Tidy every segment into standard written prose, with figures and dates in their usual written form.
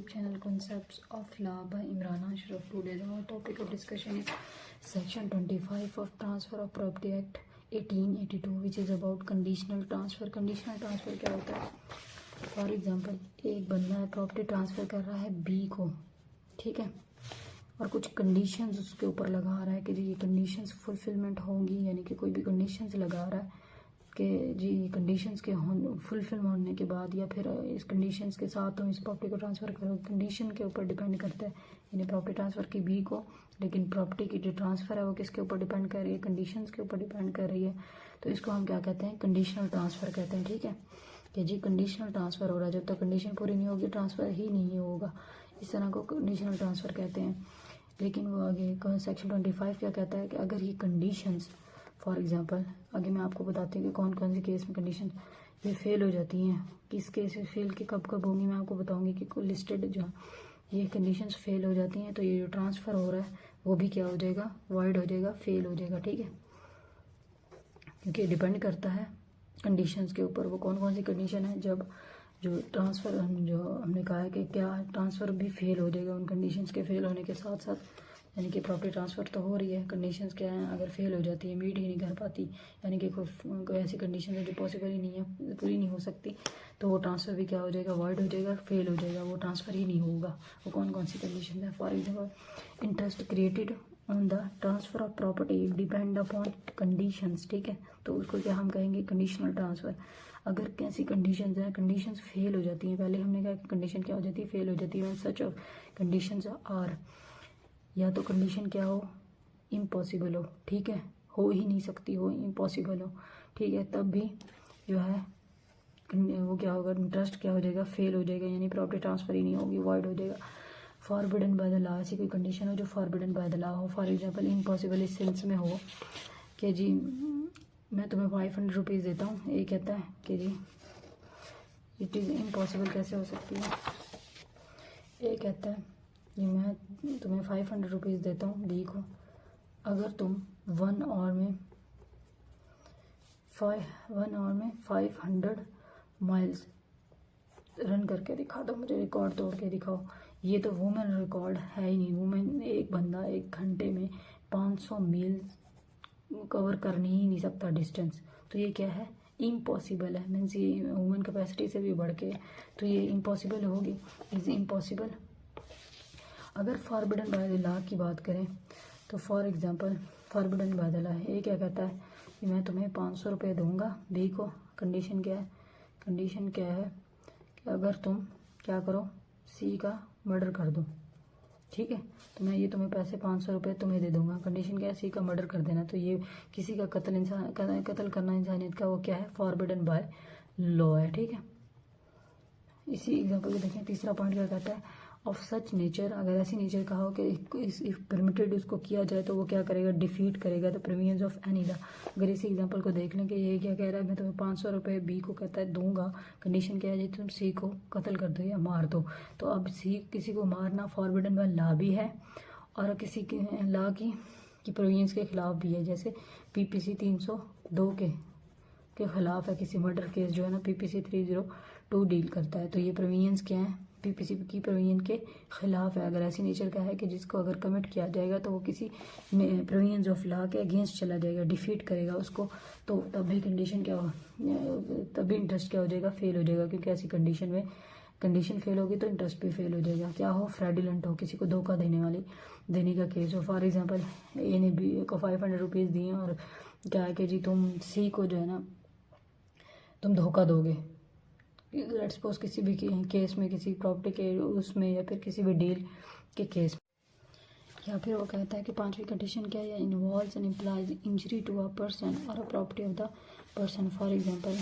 YouTube channel Concepts of Law by Imran Ashraf. Today our topic of discussion is Section 25 of Transfer of Property Act 1882, which is about conditional transfer. Conditional transfer क्या होता है? For example एक बंदा है property transfer कर रहा है B को, ठीक है, और कुछ कंडीशंस उसके ऊपर लगा रहा है कि जी ये कंडीशंस फुलफिलमेंट होंगी, यानी कि कोई भी कंडीशंस लगा रहा है कि जी कंडीशंस के फुलफिल होने के बाद या फिर इस कंडीशंस के साथ तुम इस प्रॉपर्टी को ट्रांसफ़र करो। कंडीशन के ऊपर डिपेंड करता है, यानी प्रॉपर्टी ट्रांसफ़र की बी को, लेकिन प्रॉपर्टी की जो ट्रांसफ़र है वो किसके ऊपर डिपेंड कर रही है? कंडीशंस के ऊपर डिपेंड कर रही है। तो इसको हम क्या कहते हैं? कंडीशनल ट्रांसफ़र कहते हैं, ठीक है, कि जी कंडीशनल ट्रांसफ़र हो रहा है, जब तक कंडीशन पूरी नहीं होगी ट्रांसफ़र ही नहीं होगा। इस तरह को कंडीशनल ट्रांसफ़र कहते हैं। लेकिन वो आगे सेक्शन 25 क्या कहता है कि अगर ये कंडीशंस, फॉर एग्जांपल आगे मैं आपको बताती हूँ कि कौन कौन से केस में कंडीशन ये फेल हो जाती हैं, किस केस में फेल की कब कब होंगी, मैं आपको बताऊँगी कि कोई लिस्टेड जो ये कंडीशंस फेल हो जाती हैं तो ये जो ट्रांसफ़र हो रहा है वो भी क्या हो जाएगा? वॉइड हो जाएगा, फेल हो जाएगा, ठीक है, क्योंकि डिपेंड करता है कंडीशंस के ऊपर। वो कौन कौन सी कंडीशन है? जब जो ट्रांसफ़र जो हमने कहा है कि क्या ट्रांसफ़र भी फेल हो जाएगा उन कंडीशंस के फेल होने के साथ साथ, यानी कि प्रॉपर्टी ट्रांसफ़र तो हो रही है, कंडीशंस क्या हैं? अगर फेल हो जाती है, मीट ही नहीं कर पाती, यानी कि कोई ऐसी कंडीशन है जो पॉसिबल ही नहीं है, पूरी नहीं हो सकती, तो वो ट्रांसफ़र भी क्या हो जाएगा? वॉइड हो जाएगा, फेल हो जाएगा, वो ट्रांसफ़र ही नहीं होगा। वो कौन कौन सी कंडीशन है? For example interest created on the transfer of property depend upon conditions, ठीक है, तो उसको क्या हम कहेंगे? Conditional transfer. अगर कैसी कंडीशंस हैं? कंडीशंस फेल हो जाती हैं, पहले हमने कहा कि कंडीशन क्या हो जाती है? फेल हो जाती है। सच ऑफ कंडीशंस आर, या तो कंडीशन क्या हो? इम्पॉसिबल हो, ठीक है, हो ही नहीं सकती, हो इम्पॉसिबल हो, ठीक है, तब भी जो है वो क्या होगा? इंटरेस्ट क्या हो जाएगा? फेल हो जाएगा, यानी प्रॉपर्टी ट्रांसफ़र ही नहीं होगी, वॉइड हो जाएगा। फॉरबिडन बाय द लॉ, ऐसी कोई कंडीशन हो जो फॉरबिडन बाय द लॉ हो। फॉर एग्जांपल इम्पॉसिबल इस सेंस में हो कि जी मैं तुम्हें 500 रुपीज़ देता हूँ, ये कहता है कि जी इट इज़ इम्पॉसिबल, कैसे हो सकती है? ये कहता है कि मैं तुम्हें 500 रुपीज़ देता हूँ बी को, अगर तुम 1 आवर में 500 माइल्स रन करके दिखा दो, मुझे रिकॉर्ड तोड़ के दिखाओ। ये तो वुमेन रिकॉर्ड है ही नहीं। वुमेन, एक बंदा 1 घंटे में 500 मील कवर कर ही नहीं सकता डिस्टेंस, तो ये क्या है? इम्पॉसिबल है, मीन्स ये वुमेन कैपेसिटी से भी बढ़ के, तो ये इम्पॉसिबल होगी, इज़ इम्पॉसिबल। अगर फॉरबिडन बाय द लॉ की बात करें तो for example forbidden by the law ये क्या कहता है कि मैं तुम्हें 500 रुपये दूंगा बी को। कंडीशन क्या है? कंडीशन क्या है कि अगर तुम क्या करो? सी का मर्डर कर दो, ठीक है, तो मैं ये तुम्हें पैसे 500 रुपये तुम्हें दे दूंगा। कंडीशन क्या है? सी का मर्डर कर देना। तो ये किसी का कत्ल करना इंसानियत का वो क्या है? फॉरबिडन बाय लॉ है, ठीक है। इसी एग्जाम्पल को देखें, तीसरा पॉइंट क्या कहता है? ऑफ सच नेचर, अगर ऐसी नेचर का हो कि इफ परमिटेड उसको किया जाए तो वो क्या करेगा? डिफीट करेगा द प्रीवियंस ऑफ एनी लॉ। अगर इसी एग्जांपल को देख लें कि ये क्या कह रहा है? मैं तुम्हें 500 रुपये बी को कहता है दूंगा। कंडीशन क्या है? जी तुम सी को कत्ल कर दो या मार दो। तो अब सी किसी को मारना फॉरबिडन बाय लॉ भी है और किसी की लॉ की प्रोविजंस के खिलाफ भी है, जैसे PPC 302 के खिलाफ है। किसी मर्डर केस जो है ना PPC 302 डील करता है, तो ये प्रोविजंस क्या है? PPC की प्रोविजन के खिलाफ है। अगर ऐसी नेचर का है कि जिसको अगर कमिट किया जाएगा तो वो किसी प्रोविजंस ऑफ लॉ के अगेंस्ट चला जाएगा, डिफीट करेगा उसको, तो तब भी कंडीशन क्या हो? तब भी इंटरेस्ट क्या हो जाएगा? फेल हो जाएगा, क्योंकि ऐसी कंडीशन में कंडीशन फेल होगी तो इंटरेस्ट भी फेल हो जाएगा। क्या हो? फ्रैडुलेंट हो, किसी को धोखा देने का केस हो। फॉर एग्जाम्पल ए ने बी को 500 रुपीज़ दिए और क्या है कि जी तुम सी को जो है ना तुम धोखा दोगे। लेट्स सपोज किसी भी केस में, किसी प्रॉपर्टी के उसमें या फिर किसी भी डील के केस में, या फिर वो कहता है कि 5वीं कंडीशन क्या है? Involves and implies injury to a person or a property of the person. For example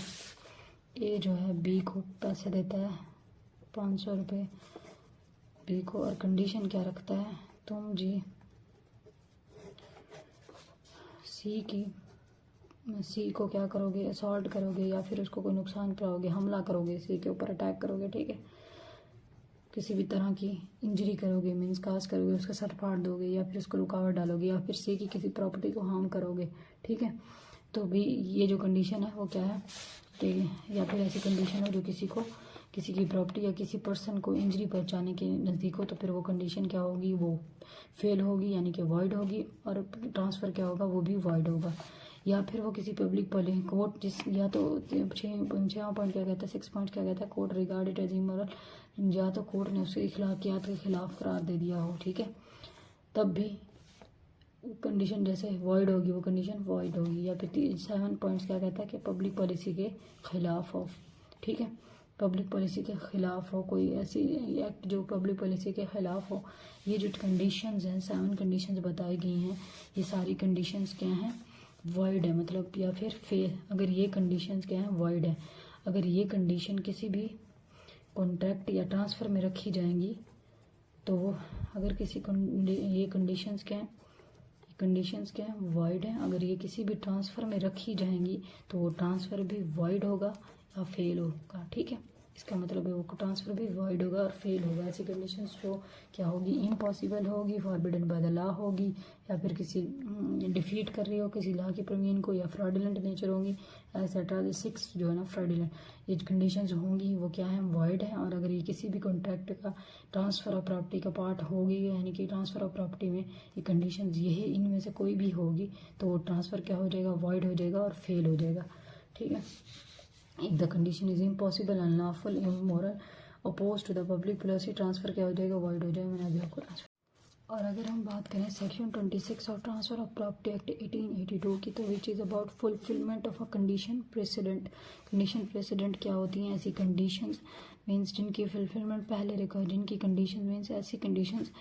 A जो है बी को पैसे देता है 500 रुपये बी को, और कंडीशन क्या रखता है? तुम जी सी को क्या करोगे? असॉल्ट करोगे या फिर उसको कोई नुकसान पहुंचाओगे, हमला करोगे, सी के ऊपर अटैक करोगे, ठीक है, किसी भी तरह की इंजरी करोगे, मीन्स काज करोगे, उसका सर फाड़ दोगे या फिर उसको रुकावट डालोगे या फिर सी की किसी प्रॉपर्टी को हार्म करोगे, ठीक है, तो भी ये जो कंडीशन है वो क्या है कि या फिर ऐसी कंडीशन हो जो किसी को किसी की प्रॉपर्टी या किसी पर्सन को इंजरी पहुंचाने के नज़दीक हो तो फिर वो कंडीशन क्या होगी, वो फेल होगी यानी कि वॉइड होगी, और ट्रांसफ़र क्या होगा, वो भी वॉइड होगा। या फिर वो किसी पब्लिक पॉलिसी कोर्ट जिस या तो 6 पॉइंट क्या कहता है, 6 पॉइंट क्या कहता है, कोर्ट रिगार्डेड एज इमोरल, या तो कोर्ट ने उसके अखलाकियात के खिलाफ करार दे दिया हो, ठीक है, तब भी कंडीशन जैसे वॉइड होगी, वो कंडीशन वॉइड होगी। या फिर 7 पॉइंट्स क्या कहता है कि पब्लिक पॉलिसी के खिलाफ हो, ठीक है, पब्लिक पॉलिसी के खिलाफ हो, कोई ऐसी एक्ट जो पब्लिक पॉलिसी के खिलाफ हो। ये जो कंडीशंस हैं, 7 कंडीशंस बताई गई हैं, ये सारी कंडीशंस क्या हैं, वॉइड है, मतलब या फिर फेल। अगर ये कंडीशंस क्या हैं, वॉइड है। अगर ये कंडीशन किसी भी कॉन्ट्रैक्ट या ट्रांसफ़र में रखी जाएंगी तो वो अगर किसी ये कंडीशंस क्या हैं, कंडीशंस क्या है, वॉइड है। अगर ये किसी भी ट्रांसफ़र में रखी जाएंगी तो वो ट्रांसफ़र भी वॉइड होगा या फेल होगा, ठीक है। इसका मतलब है वो ट्रांसफ़र भी वॉइड होगा और फेल होगा। ऐसी कंडीशंस जो क्या होगी, इम्पॉसिबल होगी, फॉरबिडन बाय द लॉ होगी, या फिर किसी डिफीट कर रही हो किसी लॉ की प्रोविजन को, या फ्रॉडुलेंट नेचर होंगी, एक्सेट्रा। 6 जो है ना फ्रॉडुलेंट, ये कंडीशंस होंगी वो क्या है, वॉइड है। और अगर ये किसी भी कॉन्ट्रैक्ट का ट्रांसफ़र ऑफ प्रॉपर्टी का पार्ट होगी, यानी कि ट्रांसफ़र ऑफ प्रॉपर्टी में ये कंडीशंस यही इनमें से कोई भी होगी तो वो ट्रांसफ़र क्या हो जाएगा, वॉइड हो जाएगा और फेल हो जाएगा, ठीक है। If the condition is impossible, unlawful, immoral, opposed to the public policy, transfer क्या हो जाएगा, वॉइड हो जाएगा। मैंने अभी आपको ट्रांसफ़र। और अगर हम बात करें section 26 of transfer of property act 1882 की, तो which is about fulfilment of a condition president. Condition president क्या होती हैं, ऐसी कंडीशंस मीन्स जिनकी फुलफिलमेंट पहले रिकॉर्ड, जिनकी कंडीशन मीन्स ऐसी कंडीशंस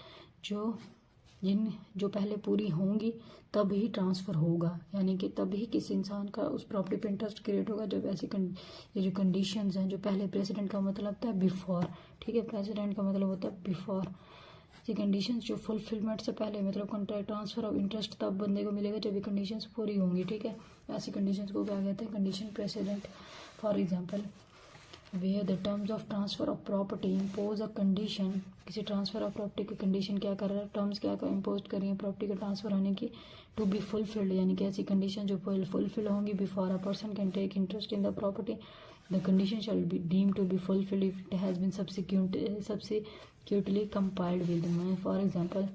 जो पहले पूरी होंगी तब ही ट्रांसफ़र होगा, यानी कि तब ही किसी इंसान का उस प्रॉपर्टी पे इंटरेस्ट क्रिएट होगा जब ऐसी ये जो कंडीशंस हैं जो पहले, प्रेसिडेंट का मतलब होता है बिफोर, ठीक है, प्रेसिडेंट का मतलब होता है बिफोर। ये कंडीशंस जो फुलफिलमेंट से पहले, मतलब कॉन्ट्रैक्ट ट्रांसफ़र ऑफ इंटरेस्ट तब बंदे को मिलेगा जब ये कंडीशंस पूरी होंगी, ठीक है। ऐसी कंडीशंस को क्या कहते हैं, condition president. For example, where the terms of transfer of property impose a condition, किसी ट्रांसफ़र ऑफ प्रॉपर्टी की कंडीशन क्या कर रहा है, टर्म्स क्या इम्पोज कर रही है प्रॉपर्टी का ट्रांसफ़र होने की, टू बी फुलफिल्ड, यानी कि ऐसी कंडीशन जो फुलफिल होंगी before a person can take interest in the property, the condition shall be deemed to be fulfilled if it has been subsequently complied with. मैं for example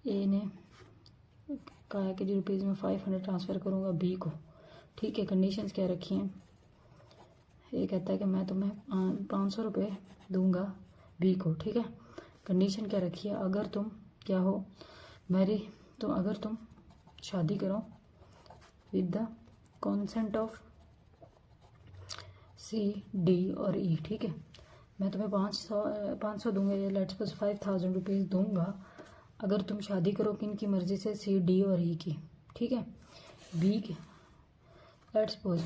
A ने कहा है कि रुपीज़ में 500 ट्रांसफ़र करूँगा B को, ठीक है। कंडीशंस क्या रखी हैं, ये कहता है कि मैं तुम्हें 500 रुपये दूंगा बी को, ठीक है। कंडीशन क्या रखी है, अगर तुम क्या हो अगर तुम शादी करो with the consent of C D और ई, ठीक है। मैं तुम्हें 500 दूंगा, या लेट्स सपोज 5000 रुपीज़ दूंगा अगर तुम शादी करो किन की मर्ज़ी से, सी डी और ई की, ठीक है। बी के लेट्स सपोज,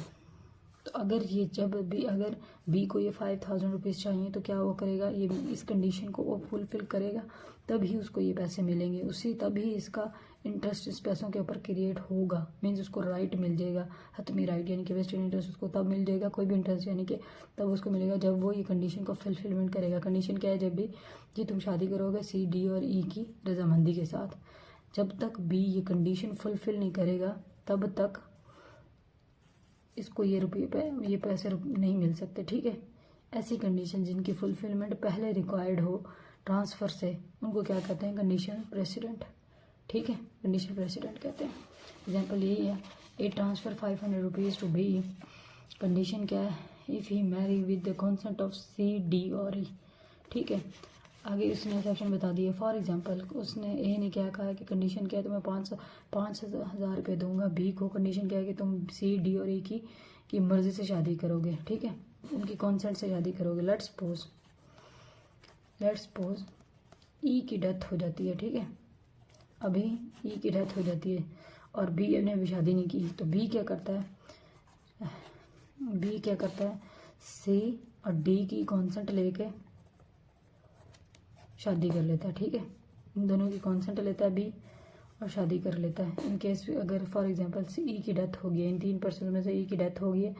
तो अगर बी को ये 5000 रुपीज़ चाहिए तो क्या वो करेगा, ये इस कंडीशन को वो फुलफिल करेगा तभी उसको ये पैसे मिलेंगे, तभी इसका इंटरेस्ट इस पैसों के ऊपर क्रिएट होगा, मीन्स उसको राइट मिल जाएगा, हतमी राइट, यानी कि वेस्टेड इंटरेस्ट उसको तब मिल जाएगा, कोई भी इंटरेस्ट यानी कि तब उसको मिलेगा जब वो ये कंडीशन को फुलफिलमेंट करेगा। कंडीशन क्या है, जब भी कि तुम शादी करोगे सी डी और ई की रजामंदी के साथ, जब तक बी ये कंडीशन फुलफिल नहीं करेगा तब तक इसको ये पैसे नहीं मिल सकते, ठीक है। ऐसी कंडीशन जिनकी फुलफिलमेंट पहले रिक्वायर्ड हो ट्रांसफ़र से, उनको क्या कहते हैं, कंडीशन प्रेसिडेंट, ठीक है, कंडीशन प्रेसिडेंट कहते हैं। एग्जांपल यही है, A transfer 500 rupees to B, condition क्या है, if he marry with the consent of C D और ई, ठीक है। आगे उसने एक्सेप्शन बता दिए। फॉर एग्जांपल उसने ए ने क्या कहा है कि कंडीशन क्या है, तो मैं 5,000 रुपये दूंगा बी को, कंडीशन क्या है कि तुम सी डी और ई की मर्ज़ी से शादी करोगे, ठीक है, उनकी कॉन्सेंट से शादी करोगे। लेट्स सपोज ई की डेथ हो जाती है, ठीक है, अभी ई की डेथ हो जाती है और बी ने अभी शादी नहीं की, तो बी क्या करता है सी और डी की कॉन्सेंट लेके शादी कर लेता है, ठीक है। इन दोनों की कॉन्सेंट लेता है बी और शादी कर लेता है। इन केस अगर फॉर एग्जांपल ई की डेथ हो गई है, इन 3 पर्सन में से ई की डेथ हो गई है,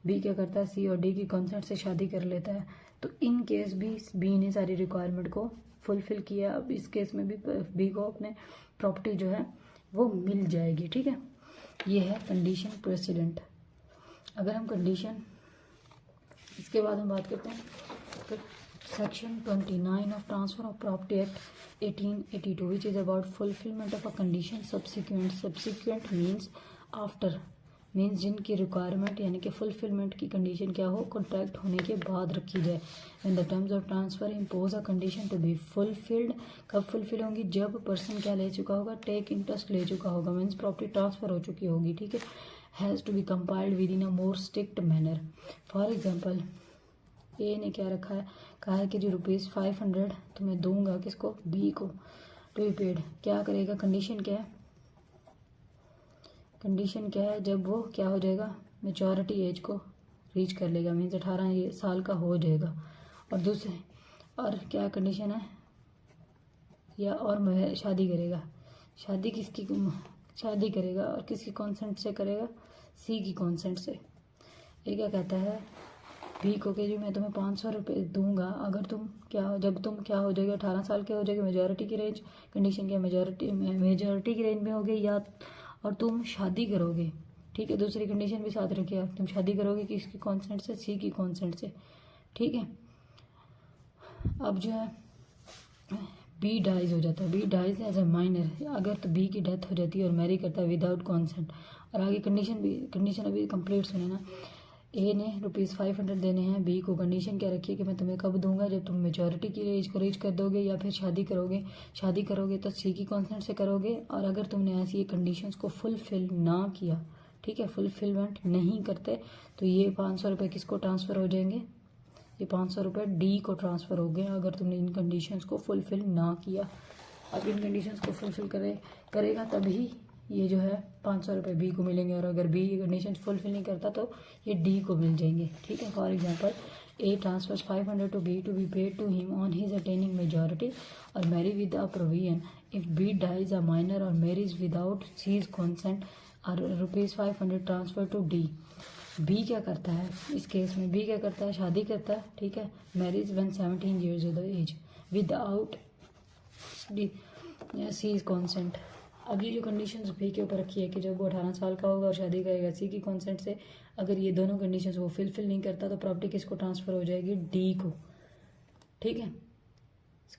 बी क्या करता है सी और डी की कॉन्सेंट से शादी कर लेता है, तो इन केस भी बी ने सारी रिक्वायरमेंट को फुलफिल किया। अब इस केस में भी बी को अपने प्रॉपर्टी जो है वो मिल जाएगी, ठीक है। ये है कंडीशन प्रेसिडेंट। अगर हम कंडीशन इसके बाद हम बात करते हैं section 29 of transfer of property act 1882 which is about fulfilment of a condition subsequent means after means जिनकी रिक्वायरमेंट यानी कि फुलफिलमेंट की कंडीशन क्या हो कॉन्ट्रैक्ट होने के बाद रखी जाए। In the terms of transfer impose a condition to be fulfilled. कब फुलफिल होंगी? जब पर्सन क्या ले चुका होगा, टेक इंटरेस्ट ले चुका होगा, मीन्स प्रॉपर्टी ट्रांसफर हो चुकी होगी। ठीक है, has to be complied with in a more strict manner. For example A ने क्या रखा है, कहा है कि जो ₹500 तुम्हें दूंगा, किसको? बी को, टू बी पेड। क्या करेगा? कंडीशन क्या है? कंडीशन क्या है? जब वो क्या हो जाएगा, मेचोरिटी एज को रीच कर लेगा, मीन्स 18 साल का हो जाएगा। और दूसरे और क्या कंडीशन है, या और शादी करेगा। शादी किसकी? शादी करेगा और किसकी कॉन्सेंट से करेगा? सी की कॉन्सेंट से। ये क्या कहता है बी को कि जो मैं तुम्हें 500 रुपये दूंगा अगर तुम जब तुम क्या हो जाएगा, 18 साल के हो जाएगा, मेजॉरिटी की रेंज। कंडीशन क्या? मेजॉरिटी की रेंज में होगी या और तुम शादी करोगे। ठीक है, दूसरी कंडीशन भी साथ रखिए, तुम शादी करोगे किसकी कॉन्सेंट से? सी की कॉन्सेंट से। ठीक है, अब जो है बी डाइज हो जाता है, B dies as a minor. अगर तो बी की डेथ हो जाती है और मैरी करता है विदाउट कॉन्सेंट। और आगे कंडीशन अभी कंप्लीट सुने ना। ए ने ₹500 देने हैं बी को। कंडीशन क्या रखी है कि मैं तुम्हें कब दूंगा? जब तुम मेजॉरिटी की एज को रीच कर दोगे या फिर शादी करोगे तो सी की कॉन्सेंट से करोगे। और अगर तुमने ऐसी कंडीशंस को फुलफिल ना किया, ठीक है, फुलफिलमेंट नहीं करते, तो ये 500 रुपये किसको ट्रांसफ़र हो जाएंगे? ये 500 रुपये डी को ट्रांसफ़र हो गए अगर तुमने इन कंडीशंस को फुलफिल ना किया। अब इन कंडीशंस को फुलफिल करेगा तभी ये जो है 500 रुपये बी को मिलेंगे, और अगर बी ये कंडीशन फुलफिल नहीं करता तो ये डी को मिल जाएंगे। ठीक है, for example A transfers 500 to B to be paid to him on his attaining majority or marry with a proviso if B dies a minor or marries without C's consent और ₹500 transfer to D. B क्या करता है इस case में? B क्या करता है? शादी करता है। ठीक है, marriage when 17 years of the age without C's consent. अब ये जो कंडीशंस बी के ऊपर रखी है कि जब वो 18 साल का होगा और शादी करेगा सी की कॉन्सेंट से, अगर ये दोनों कंडीशंस वो फुलफिल नहीं करता तो प्रॉपर्टी किसको ट्रांसफ़र हो जाएगी? डी को। ठीक है,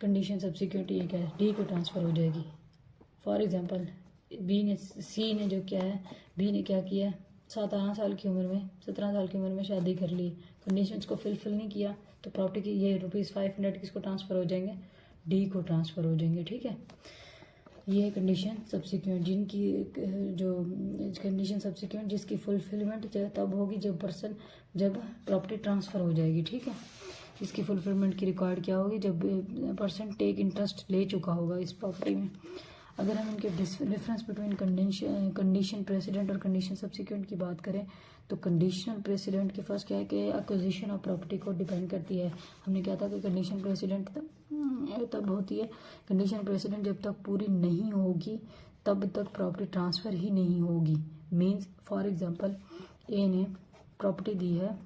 कंडीशन सब्सिक्वेंट ये क्या है? डी को ट्रांसफ़र हो जाएगी। फॉर एग्जांपल सी ने जो क्या है, बी ने क्या किया, 17 साल की उम्र में 17 साल की उम्र में शादी कर ली, कंडीशंस को फुलफिल नहीं किया, तो प्रॉपर्टी की ये ₹500 किसको ट्रांसफ़र हो जाएंगे? डी को ट्रांसफ़र हो जाएंगे। ठीक है, ये कंडीशन सब्सिक्वेंट जिनकी जो कंडीशन सब्सिक्वेंट जिसकी फुलफिलमेंट तब होगी जब प्रॉपर्टी ट्रांसफ़र हो जाएगी। ठीक है, इसकी फुलफिलमेंट की रिकॉर्ड क्या होगी? जब पर्सन टेक इंटरेस्ट ले चुका होगा इस प्रॉपर्टी में। अगर हम इनके डिफरेंस बिटवीन कंडीशन प्रेसिडेंट और कंडीशन सब्सिक्वेंट की बात करें तो कंडीशनल प्रेसिडेंट के फर्स्ट क्या है कि एक्विजिशन ऑफ प्रॉपर्टी को डिपेंड करती है। हमने क्या था कि कंडीशन प्रेसिडेंट तब होती है, कंडीशन प्रेसिडेंट जब तक पूरी नहीं होगी तब तक प्रॉपर्टी ट्रांसफ़र ही नहीं होगी। मीन्स फॉर एग्जांपल ए ने प्रॉपर्टी दी है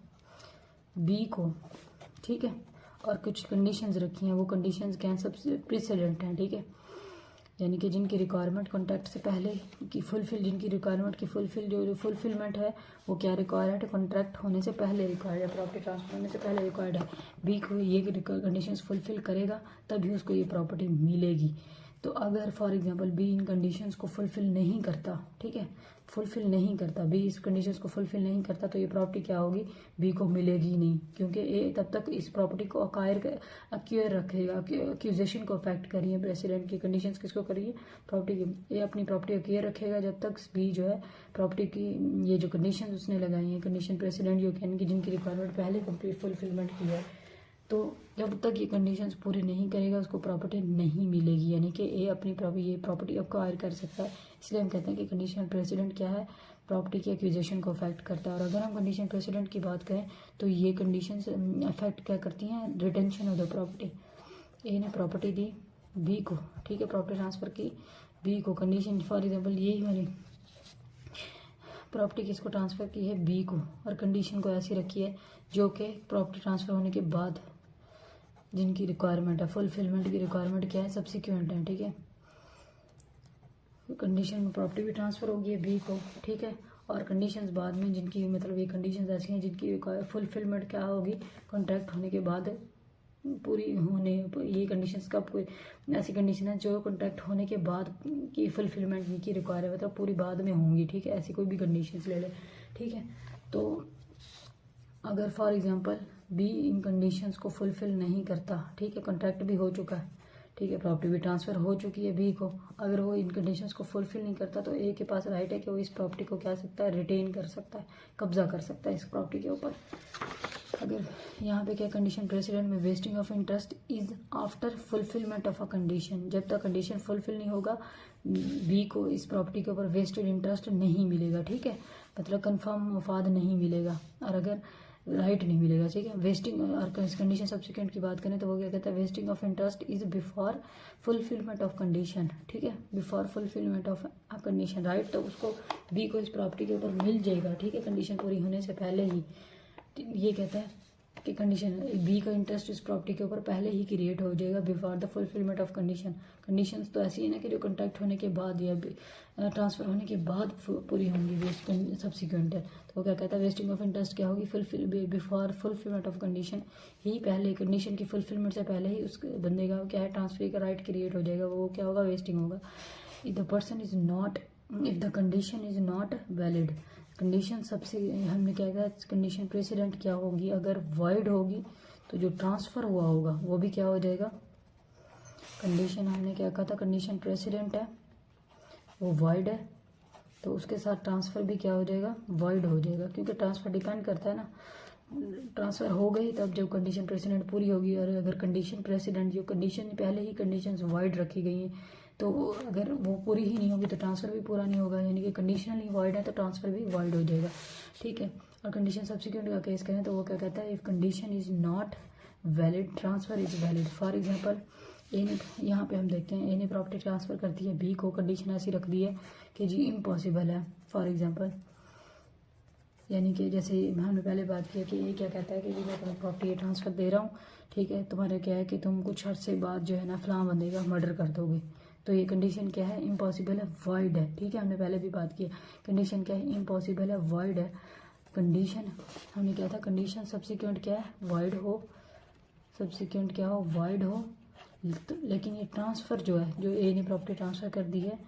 बी को, ठीक है, और कुछ कंडीशंस रखी हैं, वो कंडीशंस क्या हैं? सबसे प्रेसिडेंट हैं। ठीक है, यानी कि जिनकी रिक्वायरमेंट कॉन्ट्रैक्ट से पहले की जिनकी रिक्वायरमेंट की जो फुलफिलमेंट है वो क्या रिक्वायर्ड है? कॉन्ट्रैक्ट होने से पहले रिक्वायर्ड है, प्रॉपर्टी ट्रांसफर होने से पहले रिक्वायर्ड है। बी को ये कंडीशंस फुलफिल करेगा तभी उसको ये प्रॉपर्टी मिलेगी। तो अगर for example be in conditions को फुलफिल नहीं करता, ठीक है, फुलफिल नहीं करता, बी इस कंडीशंस को फुलफिल नहीं करता, तो ये प्रॉपर्टी क्या होगी? बी को मिलेगी नहीं, क्योंकि ए तब तक इस प्रॉपर्टी को अक्यूर रखेगा, एक्यूजेशन को अफेक्ट करिए प्रेसिडेंट की कंडीशंस किसको करिए? प्रॉपर्टी की। ए अपनी प्रॉपर्टी अक्यूर रखेगा जब तक बी जो है प्रॉपर्टी की ये जो कंडीशन उसने लगाई है कंडीशन प्रेसिडेंट जो कहने की जिनकी रिक्वायरमेंट पहले कंप्लीट फुलफिलमेंट की है, तो जब तक ये कंडीशंस पूरी नहीं करेगा उसको प्रॉपर्टी नहीं मिलेगी, यानी कि ए अपनी ये प्रॉपर्टी अक्वायर कर सकता है। इसलिए हम कहते हैं कि कंडीशनल प्रेसिडेंट क्या है? प्रॉपर्टी की एक्विजिशन को अफेक्ट करता है। और अगर हम कंडीशन प्रेसिडेंट की बात करें तो ये कंडीशंस अफेक्ट क्या करती हैं? Retention of the property. A ने प्रॉपर्टी दी बी को, ठीक है, प्रॉपर्टी ट्रांसफ़र की बी को, कंडीशन फॉर एग्जाम्पल यही वाली प्रॉपर्टी किसको ट्रांसफ़र की है? बी को, और कंडीशन को ऐसी रखी है जो कि प्रॉपर्टी ट्रांसफ़र होने के बाद जिनकी रिक्वायरमेंट है, फुलफिलमेंट की रिक्वायरमेंट क्या है? सब्सिक्वेंट है। ठीक है, कंडीशन में प्रॉपर्टी भी ट्रांसफ़र होगी बी को, ठीक है, और कंडीशंस बाद में जिनकी मतलब ये कंडीशंस ऐसी हैं जिनकी फुलफिलमेंट क्या होगी कॉन्ट्रैक्ट होने के बाद पूरी होने, ये कंडीशंस कब कोई ऐसी कंडीशन है जो कॉन्ट्रैक्ट होने के बाद की फुलफिलमेंट इनकी रिक्वायर है, मतलब पूरी बाद में होंगी, ठीक है। ऐसी कोई भी कंडीशंस ले ले, ठीक है। तो अगर for example be in conditions को फुलफिल नहीं करता, ठीक है, कॉन्ट्रैक्ट भी हो चुका है, ठीक है, प्रॉपर्टी भी ट्रांसफ़र हो चुकी है बी को, अगर वो इन कंडीशंस को फुलफिल नहीं करता तो ए के पास राइट है कि वो इस प्रॉपर्टी को क्या सकता है, रिटेन कर सकता है, कब्जा कर सकता है इस प्रॉपर्टी के ऊपर। अगर यहाँ पे क्या कंडीशन प्रेसिडेंट में wasting of interest is after fulfilment of a condition, जब तक कंडीशन फुलफिल नहीं होगा बी को इस प्रॉपर्टी के ऊपर वेस्टेड इंटरेस्ट नहीं मिलेगा, ठीक है, मतलब कंफर्म मफाद नहीं मिलेगा और अगर राइट नहीं मिलेगा, ठीक है। वेस्टिंग और कंडीशन सब्सिक्वेंट की बात करें तो वो क्या कहता है, wasting of interest is before fulfilment of condition, ठीक है, before fulfilment of a condition, right तो उसको बी को इस प्रॉपर्टी के ऊपर मिल जाएगा, ठीक है, कंडीशन पूरी होने से पहले ही। ये कहता है कि कंडीशन बी का इंटरेस्ट इस प्रॉपर्टी के ऊपर पहले ही क्रिएट हो जाएगा before the fulfilment of condition. Conditions तो ऐसी है ना कि जो कॉन्ट्रैक्ट होने के बाद या ट्रांसफर होने के बाद पूरी होंगी वेस्ट सब्सिक्वेंट है। तो वो क्या कहता है, वेस्टिंग ऑफ इंटरेस्ट क्या होगी, fulfil before fulfilment of condition, ही पहले कंडीशन की फुलफिलमेंट से पहले ही उस बंदे का क्या है ट्रांसफर का राइट क्रिएट हो जाएगा, वो क्या होगा, वेस्टिंग होगा। If the person is not, if the condition is not valid, condition सबसे हमने क्या कहा, कंडीशन प्रेसिडेंट क्या होगी, अगर वॉइड होगी तो जो ट्रांसफ़र हुआ होगा वो भी क्या हो जाएगा, कंडीशन हमने क्या कहा था, कंडीशन प्रेसिडेंट है वो वॉइड है तो उसके साथ ट्रांसफ़र भी क्या हो जाएगा, वॉइड हो जाएगा, क्योंकि ट्रांसफ़र डिपेंड करता है ना, ट्रांसफ़र हो गई तब जब कंडीशन प्रेसिडेंट पूरी होगी, और अगर कंडीशन प्रेसिडेंट जो कंडीशन पहले ही कंडीशंस वॉइड रखी गई हैं तो अगर वो पूरी ही नहीं होगी तो ट्रांसफ़र भी पूरा नहीं होगा, यानी कि कंडीशनली वॉइड है तो ट्रांसफ़र भी वॉइड हो जाएगा, ठीक है। और कंडीशन सब्सिक्वेंट का केस करें तो वो क्या कहता है, if condition is not valid transfer is valid. For example A ने, यहाँ पे हम देखते हैं ए ने प्रॉपर्टी ट्रांसफ़र कर दी है बी को, कंडीशन ऐसी रख दी है कि जी इम्पॉसिबल है, फॉर एग्जाम्पल यानी कि जैसे हमने पहले बात किया कि ये क्या कहता है कि मैं तुम्हें प्रॉपर्टी ट्रांसफ़र दे रहा हूँ, ठीक है, तुम्हारे क्या है कि तुम कुछ अर्से बाद जो है ना फलां बंदे का मर्डर कर दोगे, तो ये कंडीशन क्या है, इम्पॉसिबल है, वॉइड है, ठीक है, हमने पहले भी बात की कंडीशन क्या है, इम्पॉसिबल है, वॉइड है। कंडीशन हमने क्या था, कंडीशन सब्सिक्वेंट क्या है, वॉइड हो, सब्सिक्वेंट क्या हो, वॉइड हो, लेकिन ये ट्रांसफ़र जो है, जो ए ने प्रॉपर्टी ट्रांसफ़र कर दी है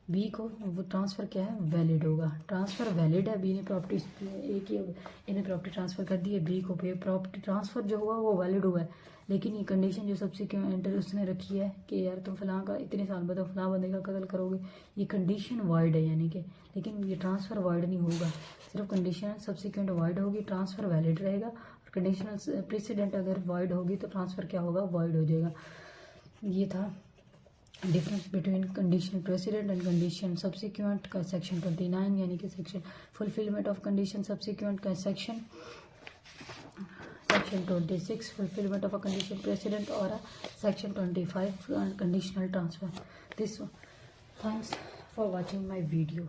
बी को, वो ट्रांसफ़र क्या है, वैलिड होगा, ट्रांसफ़र वैलिड है, बी ने प्रॉपर्टी ए ने प्रॉपर्टी ट्रांसफ़र कर दी है बी को, प्रॉपर्टी ट्रांसफ़र जो हुआ वो वैलिड हुआ है, लेकिन ये कंडीशन जो सब्सिक्वेंट उसने रखी है कि यार तुम फलां का इतने साल बाद फलां बंदे का कत्ल करोगे, ये कंडीशन वॉइड है, यानी कि लेकिन ये ट्रांसफ़र वॉइड नहीं होगा, सिर्फ कंडीशन सब्सिक्वेंट वॉइड होगी, ट्रांसफ़र वैलिड रहेगा, और कंडीशनल प्रेसिडेंट अगर वॉइड होगी तो ट्रांसफ़र क्या होगा, वॉइड हो जाएगा। ये था difference between condition precedent and condition subsequent का सेक्शन 29, यानी कि section fulfilment of condition subsequent का section 26 fulfilment of a condition precedent और section 25 conditional transfer. This thanks for watching my video.